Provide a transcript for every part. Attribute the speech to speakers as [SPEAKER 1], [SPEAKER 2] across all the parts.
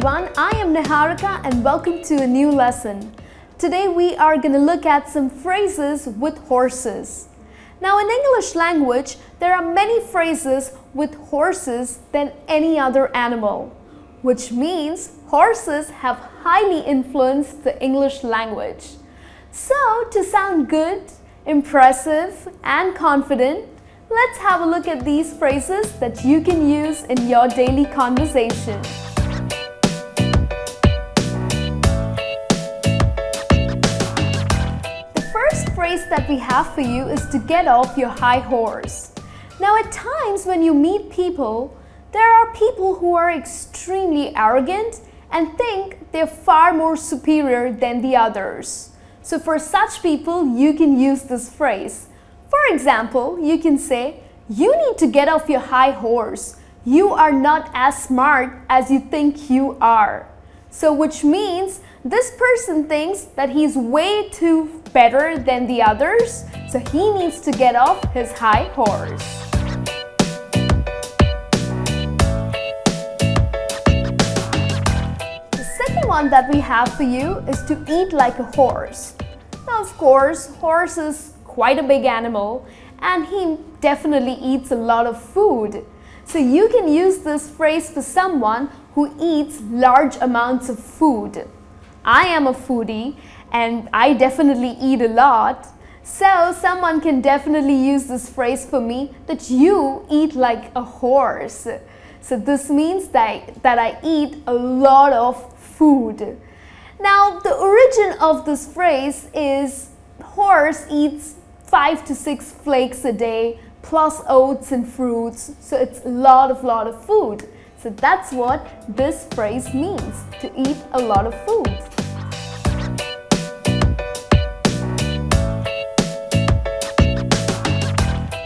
[SPEAKER 1] everyone, I am Niharika and welcome to a new lesson. Today we are going to look at some phrases with horses. Now in English language, there are many phrases with horses than any other animal, which means horses have highly influenced the English language. So to sound good, impressive and confident, let's have a look at these phrases that you can use in your daily conversation. The first phrase that we have for you is to get off your high horse. Now at times when you meet people, there are people who are extremely arrogant and think they're far more superior than the others. So for such people, you can use this phrase. For example, you can say, "You need to get off your high horse. You are not as smart as you think you are." So which means this person thinks that he's way too better than the others, so he needs to get off his high horse. The second one that we have for you is to eat like a horse. Now of course, horse is quite a big animal and he definitely eats a lot of food. So you can use this phrase for someone who eats large amounts of food. I am a foodie and I definitely eat a lot. So someone can definitely use this phrase for me, that you eat like a horse. So this means that I eat a lot of food. Now the origin of this phrase is horse eats 5 to 6 flakes a day plus oats and fruits, so it's a lot of food. So that's what this phrase means, to eat a lot of food.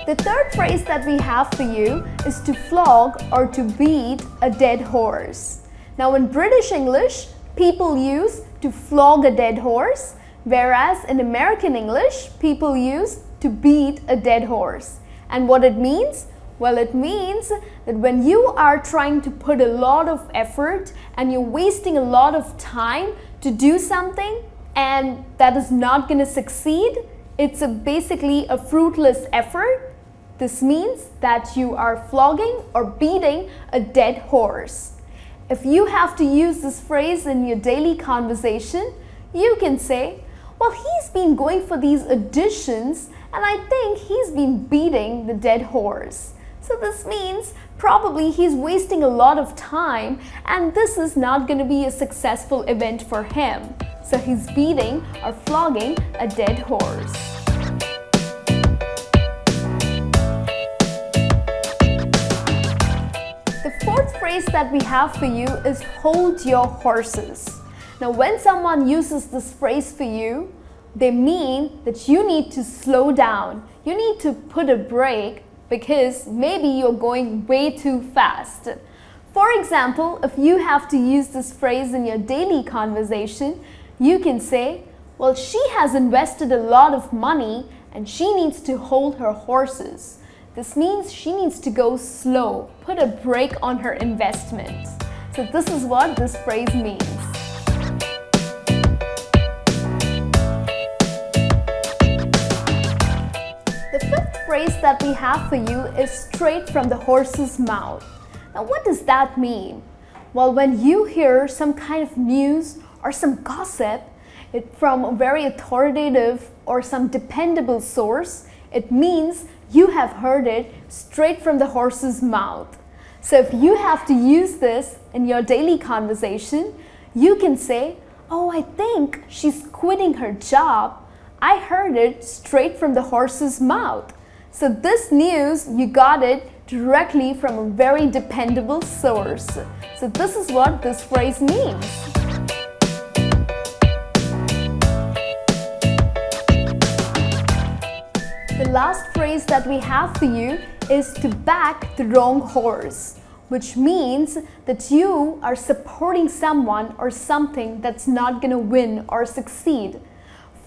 [SPEAKER 1] The third phrase that we have for you is to flog or to beat a dead horse. Now in British English, people use to flog a dead horse, whereas in American English, people use to beat a dead horse. And what it means? Well, it means that when you are trying to put a lot of effort and you're wasting a lot of time to do something and that is not going to succeed, it's basically a fruitless effort. This means that you are flogging or beating a dead horse. If you have to use this phrase in your daily conversation, you can say, "Well, he's been going for these auditions and I think he's been beating the dead horse." So this means probably he's wasting a lot of time and this is not going to be a successful event for him. So he's beating or flogging a dead horse. The fourth phrase that we have for you is hold your horses. Now when someone uses this phrase for you, they mean that you need to slow down. You need to put a brake because maybe you're going way too fast. For example, if you have to use this phrase in your daily conversation, you can say, "Well, she has invested a lot of money and she needs to hold her horses." This means she needs to go slow, put a brake on her investment. So this is what this phrase means. The fifth phrase that we have for you is straight from the horse's mouth. Now what does that mean? Well, when you hear some kind of news or some gossip from a very authoritative or some dependable source, it means you have heard it straight from the horse's mouth. So if you have to use this in your daily conversation, you can say, "Oh, I think she's quitting her job. I heard it straight from the horse's mouth." So this news, you got it directly from a very dependable source. So this is what this phrase means. The last phrase that we have for you is to back the wrong horse, which means that you are supporting someone or something that's not going to win or succeed.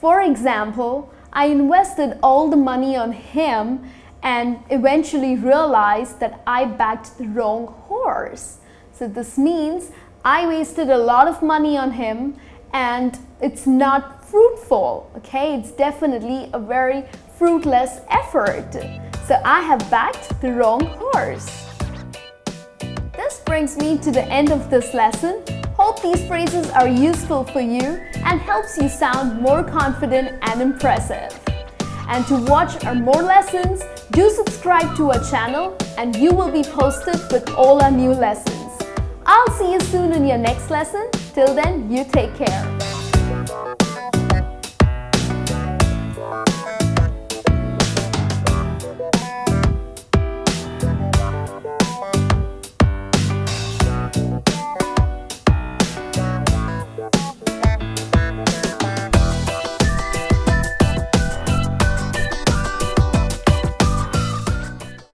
[SPEAKER 1] For example, I invested all the money on him and eventually realized that I backed the wrong horse. So this means I wasted a lot of money on him and it's not fruitful. Okay, it's definitely a very fruitless effort. So I have backed the wrong horse. This brings me to the end of this lesson. Hope these phrases are useful for you and helps you sound more confident and impressive. And to watch our more lessons, do subscribe to our channel and you will be posted with all our new lessons. I'll see you soon in your next lesson. Till then, you take care.